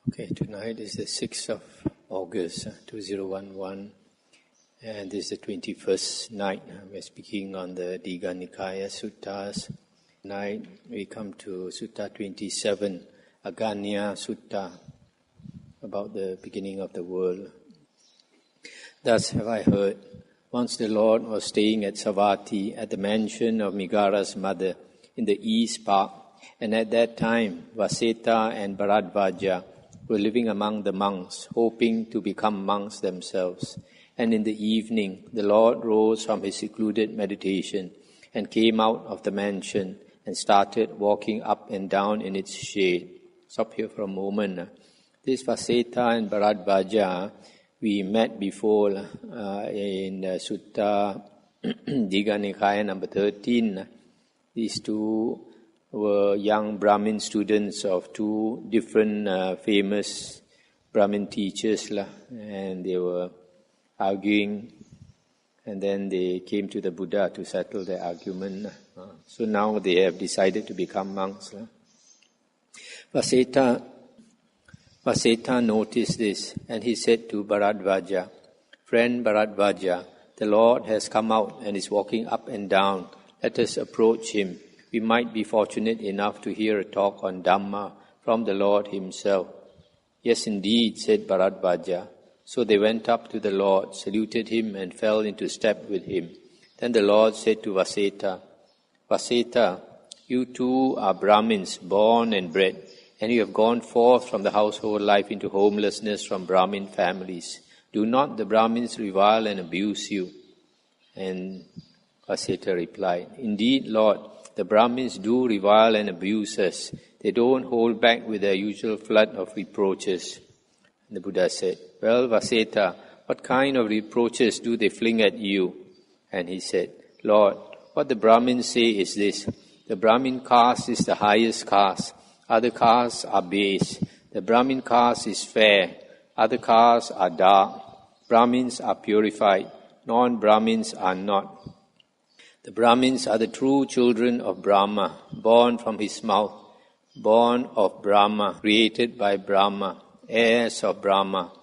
Okay, tonight is the 6th of August 2011, and this is the 21st night. We're speaking on the Digha Nikaya Suttas. Tonight we come to Sutta 27, Agganna Sutta, about the beginning of the world. Thus have I heard, once the Lord was staying at Savatthi at the mansion of Migara's mother in the East Park, and at that time Vaseta and Bharadvaja were living among the monks, hoping to become monks themselves. And in the evening, the Lord rose from his secluded meditation and came out of the mansion and started walking up and down in its shade. Stop here for a moment. This Vaseta and Bharadvaja, we met before in Sutta Digha Nikaya number 13. These two were young Brahmin students of two different famous Brahmin teachers, and they were arguing, and then they came to the Buddha to settle their argument. So now they have decided to become monks. Vaseta noticed this, and he said to Bharadvaja, "Friend Bharadvaja, the Lord has come out and is walking up and down. Let us approach him. We might be fortunate enough to hear a talk on Dhamma from the Lord himself." "Yes, indeed," said Bharadvaja. So they went up to the Lord, saluted him, and fell into step with him. Then the Lord said to Vaseta, "Vaseta, you too are Brahmins, born and bred, and you have gone forth from the household life into homelessness from Brahmin families. Do not the Brahmins revile and abuse you?" And Vaseta replied, "Indeed, Lord, the Brahmins do revile and abuse us. They don't hold back with their usual flood of reproaches." And the Buddha said, "Well, Vaseta, what kind of reproaches do they fling at you?" And he said, "Lord, what the Brahmins say is this: the Brahmin caste is the highest caste. Other castes are base. The Brahmin caste is fair. Other castes are dark. Brahmins are purified. Non-Brahmins are not. The Brahmins are the true children of Brahma, born from his mouth, born of Brahma, created by Brahma, heirs of Brahma.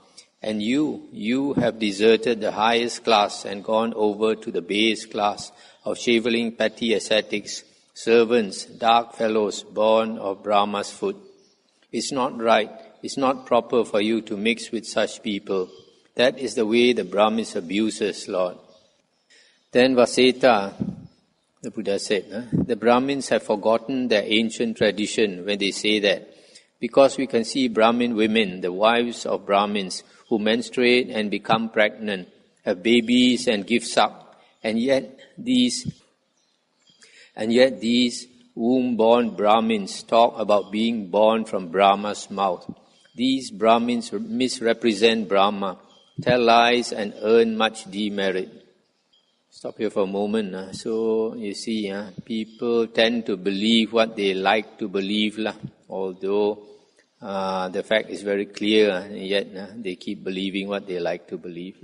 And you have deserted the highest class and gone over to the base class of shaveling petty ascetics, servants, dark fellows born of Brahma's foot. It's not right, it's not proper for you to mix with such people. That is the way the Brahmins abuse us, Lord." Then Vaseta, the Buddha said, "The Brahmins have forgotten their ancient tradition when they say that, because we can see Brahmin women, the wives of Brahmins, who menstruate and become pregnant, have babies and give suck, and yet these womb-born Brahmins talk about being born from Brahma's mouth. These Brahmins misrepresent Brahma, tell lies, and earn much demerit." Stop here for a moment. So you see, people tend to believe what they like to believe, although the fact is very clear, yet they keep believing what they like to believe.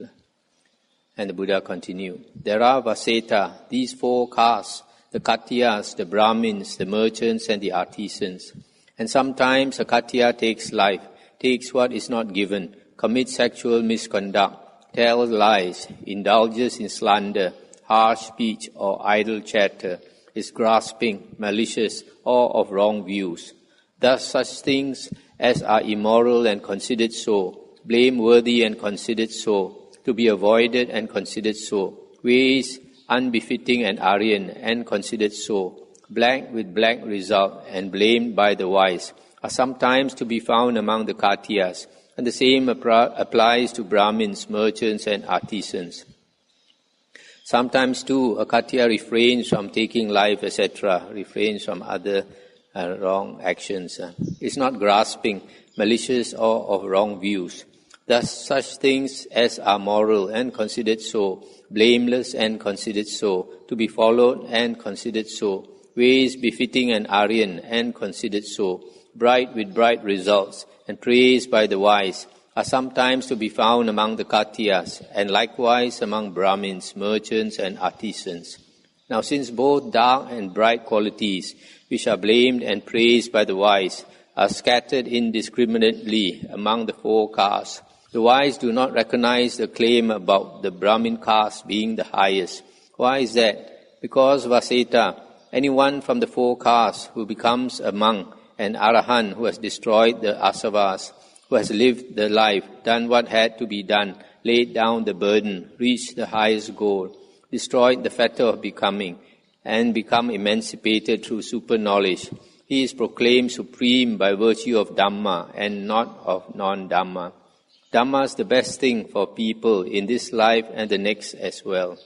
And the Buddha continued, "There are, Vaseta, these four castes, the Katyas, the Brahmins, the merchants, and the artisans. And sometimes a Katya takes life, takes what is not given, commits sexual misconduct, tells lies, indulges in slander, harsh speech or idle chatter, is grasping, malicious, or of wrong views. Thus such things as are immoral and considered so, blameworthy and considered so, to be avoided and considered so, ways unbefitting an Aryan and considered so, black with black result and blamed by the wise, are sometimes to be found among the Katyas, and the same applies to Brahmins, merchants, and artisans. Sometimes too, a Katya refrains from taking life, etc., refrains from other wrong actions. Is not grasping, malicious, or of wrong views. Thus such things as are moral and considered so, blameless and considered so, to be followed and considered so, ways befitting an Aryan and considered so, bright with bright results, and praised by the wise, are sometimes to be found among the Katyas, and likewise among Brahmins, merchants, and artisans. Now since both dark and bright qualities, which are blamed and praised by the wise, are scattered indiscriminately among the 4 castes. The wise do not recognize the claim about the Brahmin caste being the highest. Why is that? Because Vaseta, anyone from the 4 castes who becomes a monk, an arahant who has destroyed the asavas, who has lived the life, done what had to be done, laid down the burden, reached the highest goal, destroyed the fetter of becoming, and become emancipated through super knowledge. He is proclaimed supreme by virtue of Dhamma and not of non-Dhamma. Dhamma is the best thing for people in this life and the next as well.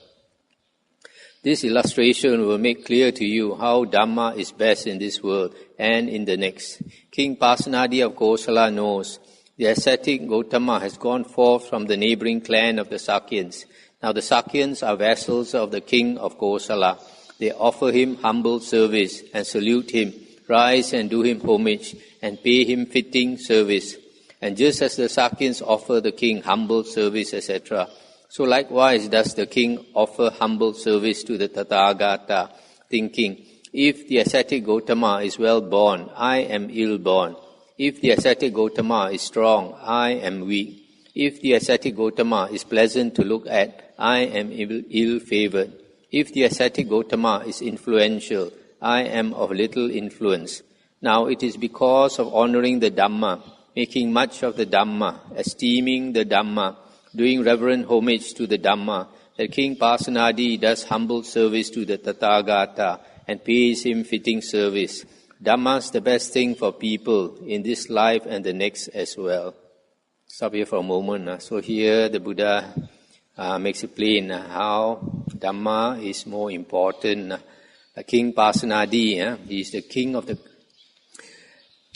This illustration will make clear to you how Dhamma is best in this world and in the next. King Pasenadi of Kosala knows the ascetic Gautama has gone forth from the neighboring clan of the Sakyans. Now the Sakyans are vassals of the king of Kosala. They offer him humble service and salute him, rise and do him homage, and pay him fitting service. And just as the Sakyans offer the king humble service, etc., so likewise does the king offer humble service to the Tathagata, thinking, if the ascetic Gautama is well born, I am ill born. If the ascetic Gautama is strong, I am weak. If the ascetic Gautama is pleasant to look at, I am ill-favored. If the ascetic Gautama is influential, I am of little influence. Now it is because of honoring the Dhamma, making much of the Dhamma, esteeming the Dhamma, doing reverent homage to the Dhamma, that King Pasenadi does humble service to the Tathagata and pays him fitting service. Dhamma is the best thing for people in this life and the next as well. Stop here for a moment. So here the Buddha makes it plain how Dhamma is more important. King Pasenadi, he is the king of the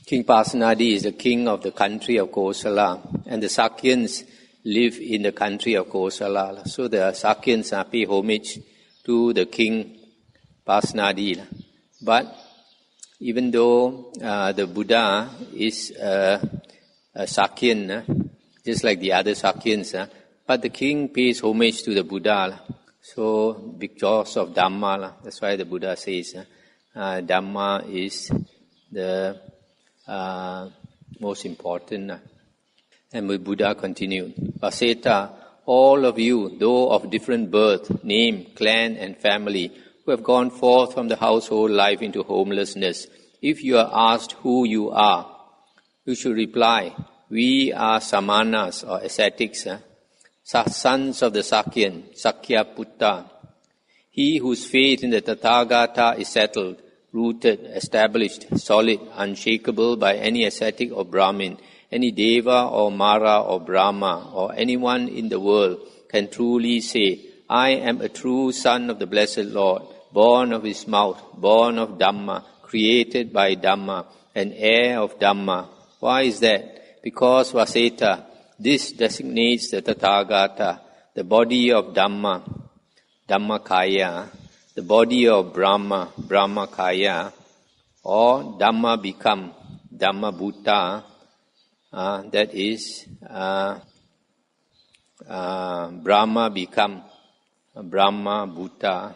King Pasenadi is the king of the country of Kosala, and the Sakyans live in the country of Kosala. So the Sakyans pay homage to the king Pasenadi. But even though the Buddha is a Sakyan, just like the other Sakyans, but the king pays homage to the Buddha. So because of Dhamma, that's why the Buddha says Dhamma is the most important. And the Buddha continued, Vaseta, all of you, though of different birth, name, clan and family, who have gone forth from the household life into homelessness, if you are asked who you are, you should reply, we are samanas or ascetics, sons of the Sakyan, Sakya Putta. He whose faith in the Tathagata is settled, rooted, established, solid, unshakable by any ascetic or Brahmin, any Deva or Mara or Brahma or anyone in the world can truly say, I am a true son of the Blessed Lord, born of his mouth, born of Dhamma, created by Dhamma, an heir of Dhamma. Why is that? Because Vaseta, this designates the Tathagata, the body of Dhamma, Dhammakaya, the body of Brahma, Brahmakaya, or Dhamma become, Dhammavuddho, that is, Brahma become, Brahmavuddho.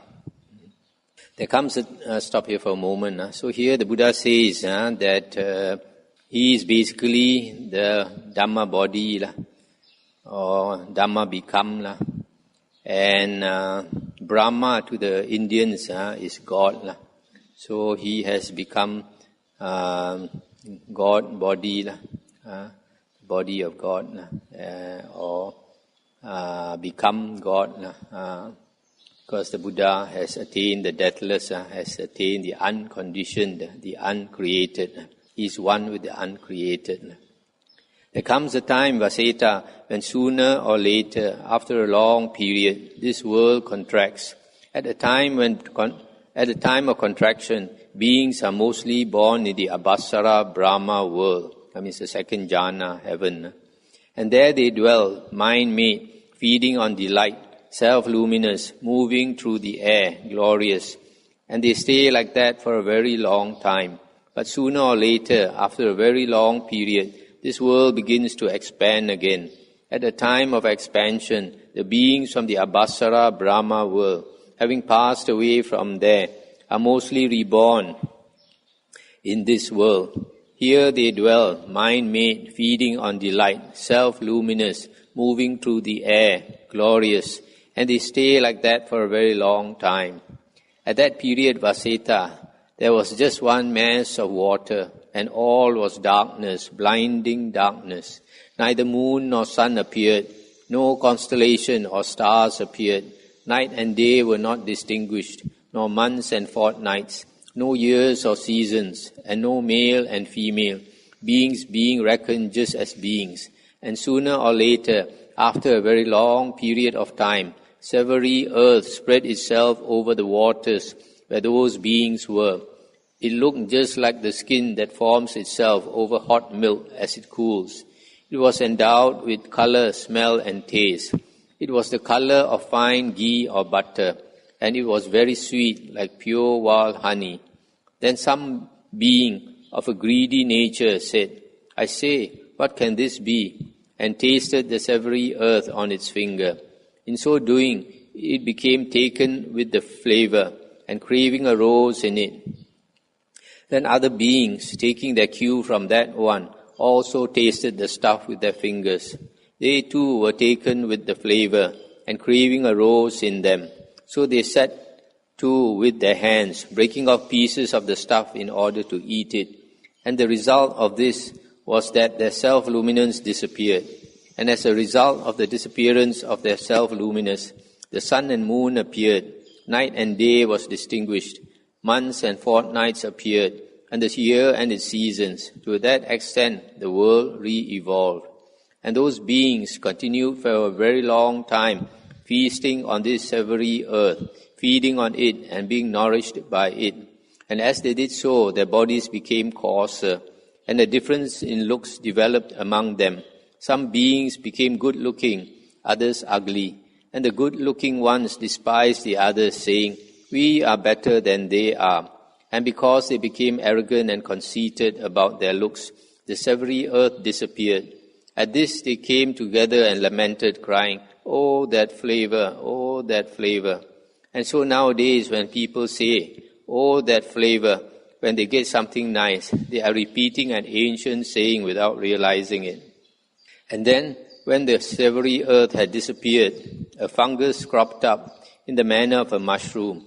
There comes a stop here for a moment. So here the Buddha says that he is basically the Dhamma body, or Dhamma become, and Brahma to the Indians is God. So he has become God body, body of God, or become God, because the Buddha has attained the deathless, has attained the unconditioned, the uncreated. He is one with the uncreated. There comes a time, Vaseta, when sooner or later, after a long period, this world contracts. At the time of contraction, beings are mostly born in the Abhasara Brahma world. That means the second jhana, heaven. And there they dwell, mind-made, feeding on delight, self-luminous, moving through the air, glorious. And they stay like that for a very long time. But sooner or later, after a very long period, this world begins to expand again. At the time of expansion, the beings from the Abhasara Brahma world, having passed away from there, are mostly reborn in this world. Here they dwell, mind-made, feeding on delight, self-luminous, moving through the air, glorious, and they stay like that for a very long time. At that period, Vaseta, there was just one mass of water, and all was darkness, blinding darkness. Neither moon nor sun appeared, no constellation or stars appeared. Night and day were not distinguished, nor months and fortnights, no years or seasons, and no male and female, beings being reckoned just as beings. And sooner or later, after a very long period of time, savory earth spread itself over the waters where those beings were. It looked just like the skin that forms itself over hot milk as it cools. It was endowed with color, smell, and taste. It was the color of fine ghee or butter, and it was very sweet, like pure wild honey. Then some being of a greedy nature said, I say, what can this be? And tasted the savory earth on its finger. In so doing, it became taken with the flavor, and craving arose in it. Then other beings, taking their cue from that one, also tasted the stuff with their fingers. They too were taken with the flavor, and craving arose in them. So they set to with their hands, breaking off pieces of the stuff in order to eat it. And the result of this was that their self-luminance disappeared. And as a result of the disappearance of their self-luminance, the sun and moon appeared, night and day was distinguished, months and fortnights appeared, and the year and its seasons. To that extent, the world re-evolved. And those beings continued for a very long time, feasting on this savory earth, feeding on it and being nourished by it. And as they did so, their bodies became coarser, and a difference in looks developed among them. Some beings became good-looking, others ugly, and the good-looking ones despised the others, saying, We are better than they are. And because they became arrogant and conceited about their looks, the savory earth disappeared. At this they came together and lamented, crying, Oh, that flavor, oh, that flavor. And so nowadays when people say, Oh, that flavor, when they get something nice, they are repeating an ancient saying without realizing it. And then, when the savory earth had disappeared, a fungus cropped up in the manner of a mushroom.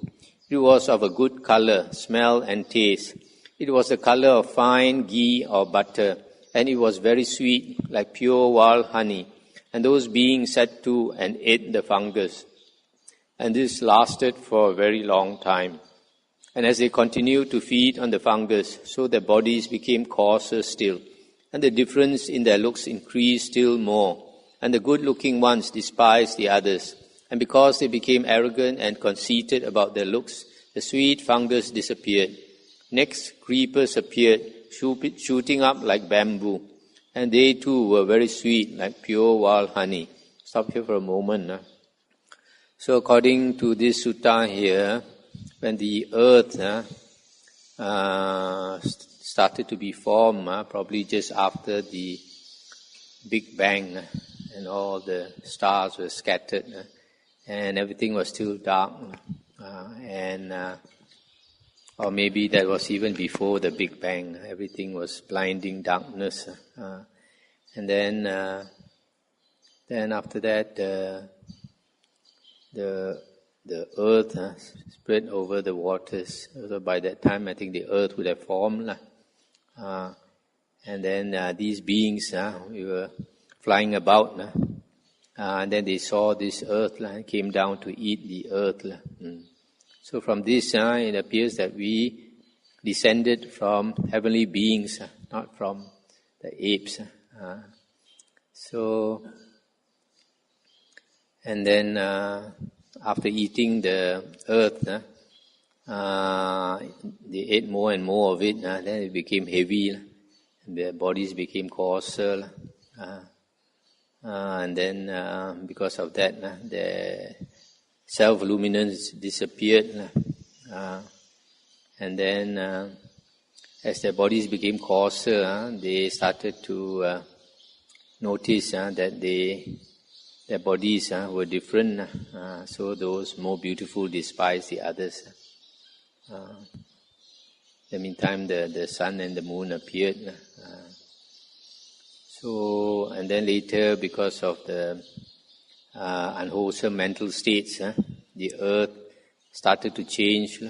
It was of a good color, smell, and taste. It was the color of fine ghee or butter, and it was very sweet, like pure wild honey. And those beings sat to and ate the fungus. And this lasted for a very long time. And as they continued to feed on the fungus, so their bodies became coarser still, and the difference in their looks increased still more, and the good-looking ones despised the others. And because they became arrogant and conceited about their looks, the sweet fungus disappeared. Next, creepers appeared, shooting up like bamboo, and they too were very sweet, like pure wild honey. Stop here for a moment. So according to this sutta here, when the earth started to be formed, probably just after the Big Bang, and all the stars were scattered, and everything was still dark, or maybe that was even before the Big Bang. Everything was blinding darkness, and then after that, the earth spread over the waters. So by that time, I think the earth would have formed. And then these beings, we were flying about. And then they saw this earth, came down to eat the earth. So from this, it appears that we descended from heavenly beings, not from the apes. And then after eating the earth, they ate more and more of it. Then it became heavy, and their bodies became coarser. And then because of that, their self-luminance disappeared. And then as their bodies became coarser, they started to notice that their bodies were different, so those more beautiful despised the others. the meantime, the sun and the moon appeared. And then later, because of the unwholesome mental states, the earth started to change.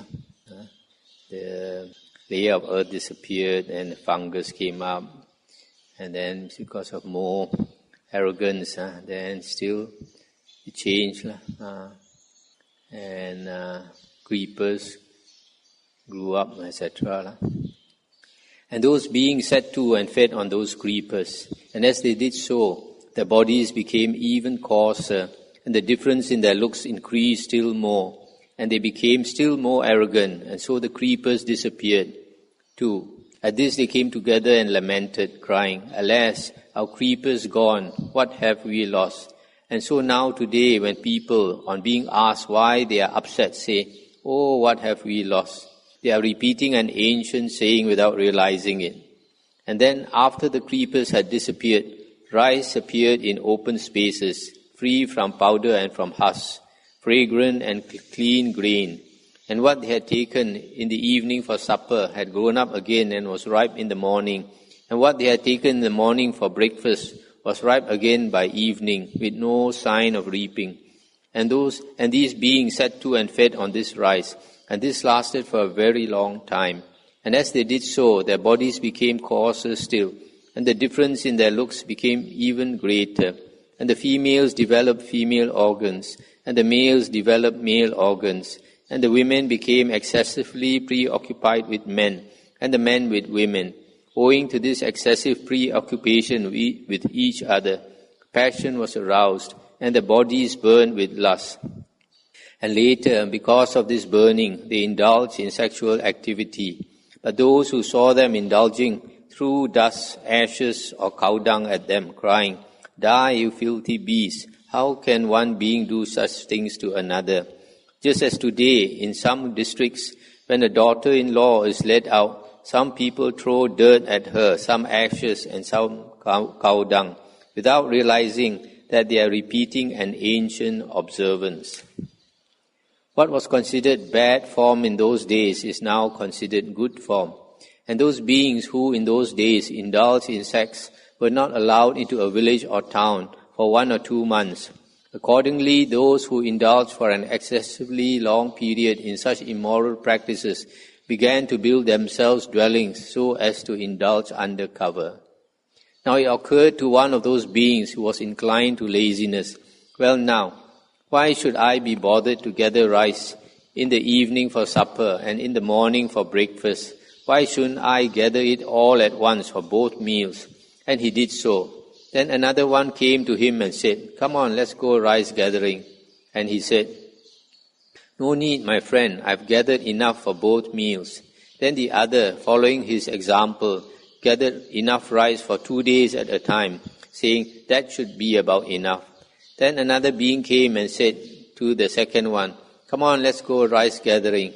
The layer of earth disappeared and the fungus came up. And then because of more arrogance, then still it changed. And creepers grew up, etc. And those beings sat to and fed on those creepers. And as they did so, their bodies became even coarser, and the difference in their looks increased still more, and they became still more arrogant, and so the creepers disappeared too. At this they came together and lamented, crying, "Alas, our creepers gone, what have we lost?" And so now today, when people, on being asked why they are upset, say, "Oh, what have we lost?" they are repeating an ancient saying without realizing it. And then, after the creepers had disappeared, rice appeared in open spaces, free from powder and from husk, fragrant and clean grain. And what they had taken in the evening for supper had grown up again and was ripe in the morning. And what they had taken in the morning for breakfast was ripe again by evening, with no sign of reaping. And these beings sat to and fed on this rice, and this lasted for a very long time. And as they did so, their bodies became coarser still, and the difference in their looks became even greater. And the females developed female organs, and the males developed male organs, and the women became excessively preoccupied with men, and the men with women. Owing to this excessive preoccupation with each other, passion was aroused, and the bodies burned with lust. And later, because of this burning, they indulged in sexual activity. But those who saw them indulging threw dust, ashes, or cow dung at them, crying, "Die, you filthy beasts! How can one being do such things to another?" Just as today, in some districts, when a daughter-in-law is led out, some people throw dirt at her, some ashes and some cow dung, without realizing that they are repeating an ancient observance. What was considered bad form in those days is now considered good form. And those beings who in those days indulged in sex were not allowed into a village or town for 1 or 2 months. Accordingly, those who indulged for an excessively long period in such immoral practices began to build themselves dwellings so as to indulge under cover. Now it occurred to one of those beings who was inclined to laziness, "Well now, why should I be bothered to gather rice in the evening for supper and in the morning for breakfast? Why shouldn't I gather it all at once for both meals?" And he did so. Then another one came to him and said, "Come on, let's go rice gathering." And he said, "No need, my friend, I've gathered enough for both meals." Then the other, following his example, gathered enough rice for 2 days at a time, saying, "That should be about enough." Then another being came and said to the second one, "Come on, let's go rice gathering."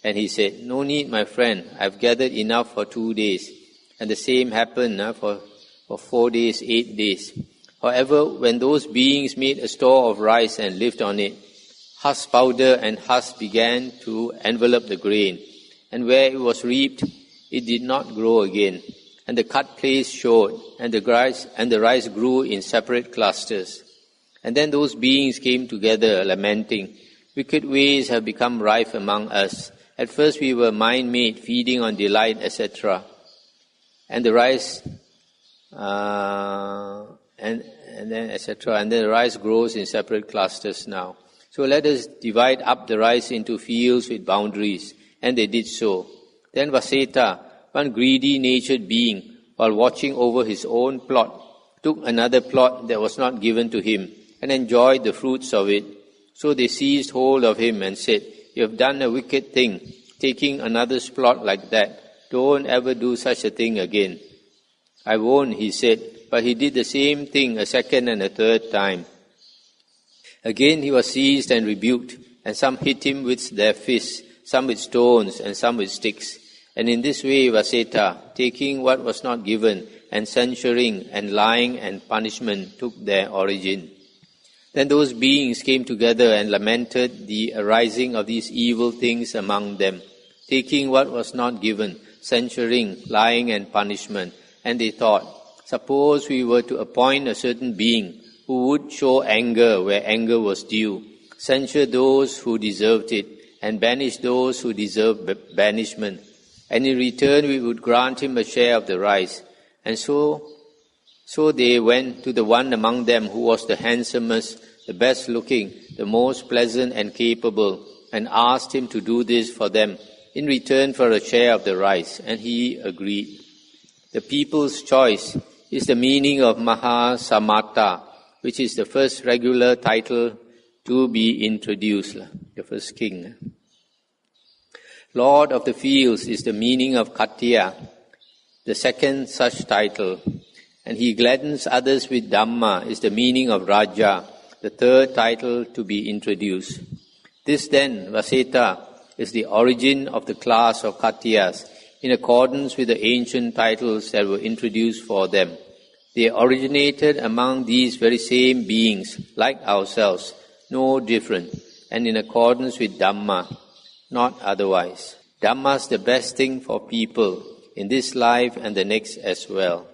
And he said, "No need, my friend, I've gathered enough for 2 days. And the same happened for 4 days, 8 days. However, when those beings made a store of rice and lived on it, husk powder and husk began to envelop the grain. And where it was reaped, it did not grow again. And the cut place showed, and the rice grew in separate clusters. And then those beings came together, lamenting, "Wicked ways have become rife among us. At first we were mind-made, feeding on delight, etc. And the rice, and then etc. And then the rice grows in separate clusters now. So let us divide up the rice into fields with boundaries." And they did so. Then Vaseta, one greedy-natured being, while watching over his own plot, took another plot that was not given to him, and enjoyed the fruits of it. So they seized hold of him and said, "You have done a wicked thing, taking another's plot like that. Don't ever do such a thing again." "I won't," he said, but he did the same thing a second and a third time. Again he was seized and rebuked, and some hit him with their fists, some with stones, and some with sticks. And in this way Vaseta, taking what was not given, and censuring and lying and punishment took their origin. Then those beings came together and lamented the arising of these evil things among them. Taking what was not given, censuring, lying and punishment. And they thought, suppose we were to appoint a certain being who would show anger where anger was due, censure those who deserved it, and banish those who deserved banishment. And in return we would grant him a share of the rice. And so they went to the one among them who was the handsomest, the best looking, the most pleasant and capable, and asked him to do this for them in return for a share of the rice. And he agreed. The people's choice is the meaning of Mahasamata, which is the first regular title to be introduced, the first king. Lord of the fields is the meaning of Katya, the second such title. And he gladdens others with Dhamma is the meaning of Raja, the third title to be introduced. This then, Vaseta, is the origin of the class of Katyas, in accordance with the ancient titles that were introduced for them. They originated among these very same beings, like ourselves, no different, and in accordance with Dhamma, not otherwise. Dhamma is the best thing for people in this life and the next as well.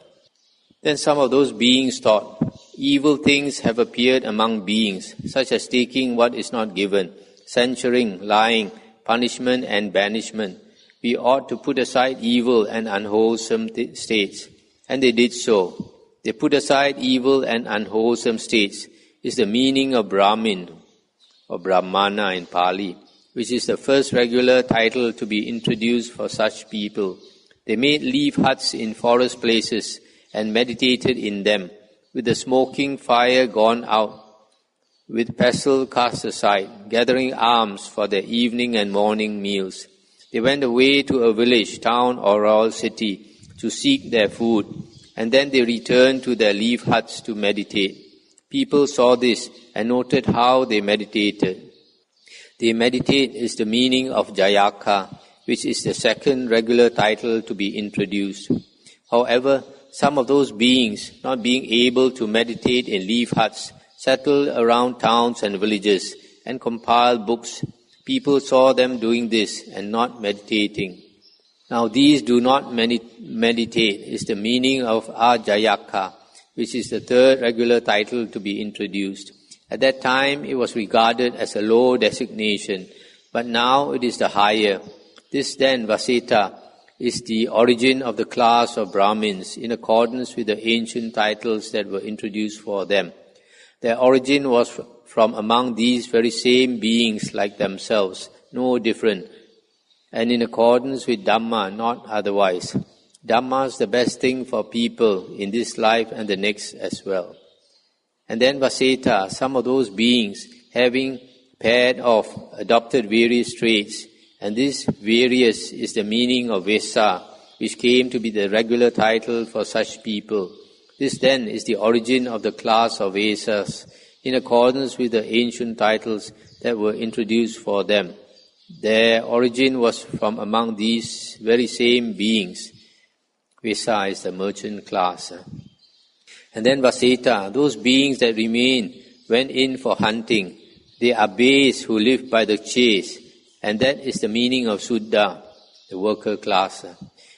Then some of those beings thought, evil things have appeared among beings, such as taking what is not given, censuring, lying, punishment and banishment. We ought to put aside evil and unwholesome states. And they did so. They put aside evil and unwholesome states is the meaning of Brahmin, or Brahmana in Pali, which is the first regular title to be introduced for such people. They made leaf huts in forest places and meditated in them, with the smoking fire gone out, with pestle cast aside, gathering alms for their evening and morning meals. They went away to a village, town or royal city to seek their food, and then they returned to their leaf huts to meditate. People saw this and noted how they meditated. They meditate is the meaning of Jayaka, which is the second regular title to be introduced. However, some of those beings, not being able to meditate in leaf huts, settled around towns and villages and compiled books. People saw them doing this and not meditating. Now these do not meditate is the meaning of Ajayaka, which is the third regular title to be introduced. At that time it was regarded as a low designation, but now it is the higher. This then, Vaseta, is the origin of the class of Brahmins in accordance with the ancient titles that were introduced for them. Their origin was from among these very same beings like themselves, no different, and in accordance with Dhamma, not otherwise. Dhamma is the best thing for people in this life and the next as well. And then Vaseta, some of those beings having paired off, adopted various traits, and this various is the meaning of Vesa, which came to be the regular title for such people. This then is the origin of the class of Vesas, in accordance with the ancient titles that were introduced for them. Their origin was from among these very same beings. Vesa is the merchant class. And then Vaseta, those beings that remain went in for hunting. They are base who live by the chase, and that is the meaning of Suddha, the worker class,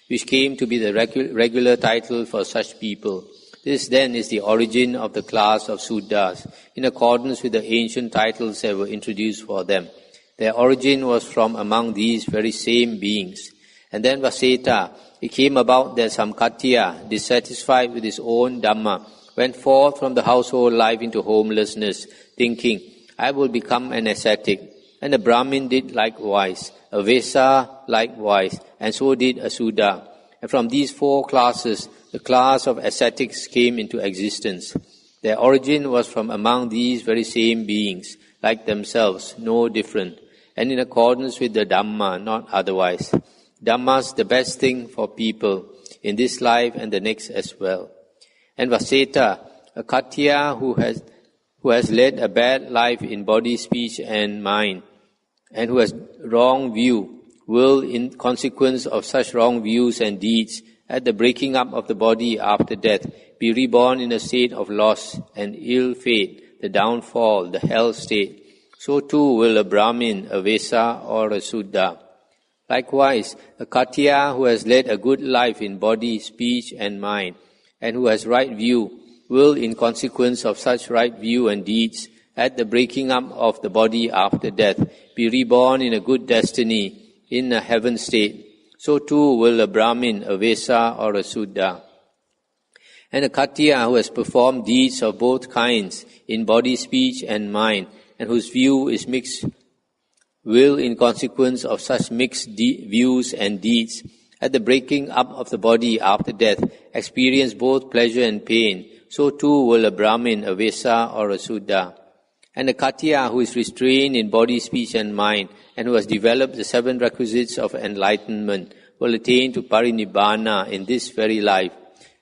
which came to be the regular title for such people. This then is the origin of the class of Suddhas, in accordance with the ancient titles that were introduced for them. Their origin was from among these very same beings. And then Vaseta, it came about that some Katya, dissatisfied with his own Dhamma, went forth from the household life into homelessness, thinking, I will become an ascetic. And the Brahmin did likewise, a Vesa likewise, and so did a Suddha. And from these four classes, the class of ascetics came into existence. Their origin was from among these very same beings, like themselves, no different, and in accordance with the Dhamma, not otherwise. Dhamma is the best thing for people in this life and the next as well. And Vaseta, a Katya who has led a bad life in body, speech and mind, and who has wrong view, will, in consequence of such wrong views and deeds, at the breaking up of the body after death, be reborn in a state of loss and ill fate, the downfall, the hell state. So too will a Brahmin, a Vesa or a Suddha. Likewise, a Khattiya who has led a good life in body, speech and mind, and who has right view, will, in consequence of such right view and deeds, at the breaking up of the body after death, be reborn in a good destiny, in a heaven state. So too will a Brahmin, a Vesa or a Suddha. And a Khattiya who has performed deeds of both kinds, in body, speech and mind, and whose view is mixed, will, in consequence of such mixed views and deeds, at the breaking up of the body after death, experience both pleasure and pain. So too will a Brahmin, a Vesa or a Suddha. And a Khattiya who is restrained in body, speech and mind, and who has developed the 7 requisites of enlightenment, will attain to Parinibbana in this very life.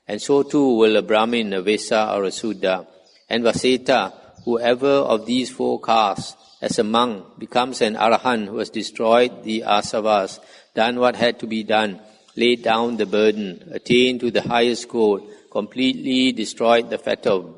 And so too will a Brahmin, a Vesa or a Suddha. And Vaseta, whoever of these 4 castes, as a monk, becomes an Arahant who has destroyed the asavas, done what had to be done, laid down the burden, attained to the highest goal, completely destroyed the fetter of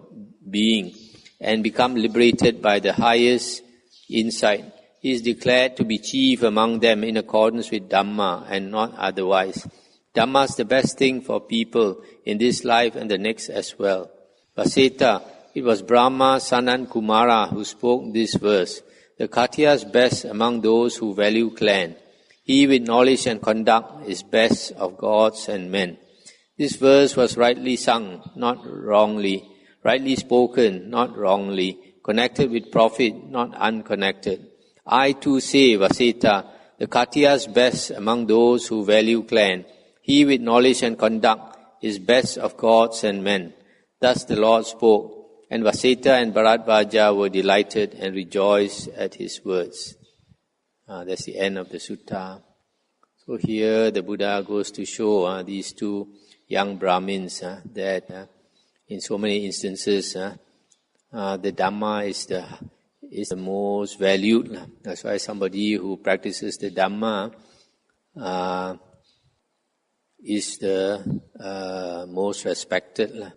being, and become liberated by the highest insight. He is declared to be chief among them in accordance with Dhamma and not otherwise. Dhamma is the best thing for people in this life and the next as well. Vaseta, it was Brahma, Sanat Kumara who spoke this verse. The Khattiya is best among those who value clan. He with knowledge and conduct is best of gods and men. This verse was rightly sung, not wrongly, rightly spoken, not wrongly, connected with profit, not unconnected. I too say, Vaseta, the Khattiya is best among those who value clan. He with knowledge and conduct is best of gods and men. Thus the Lord spoke, and Vaseta and Bharadvaja were delighted and rejoiced at his words. That's the end of the sutta. So here the Buddha goes to show these 2 young Brahmins that in so many instances the Dhamma is the most valued. That's why somebody who practices the Dhamma is the most respected.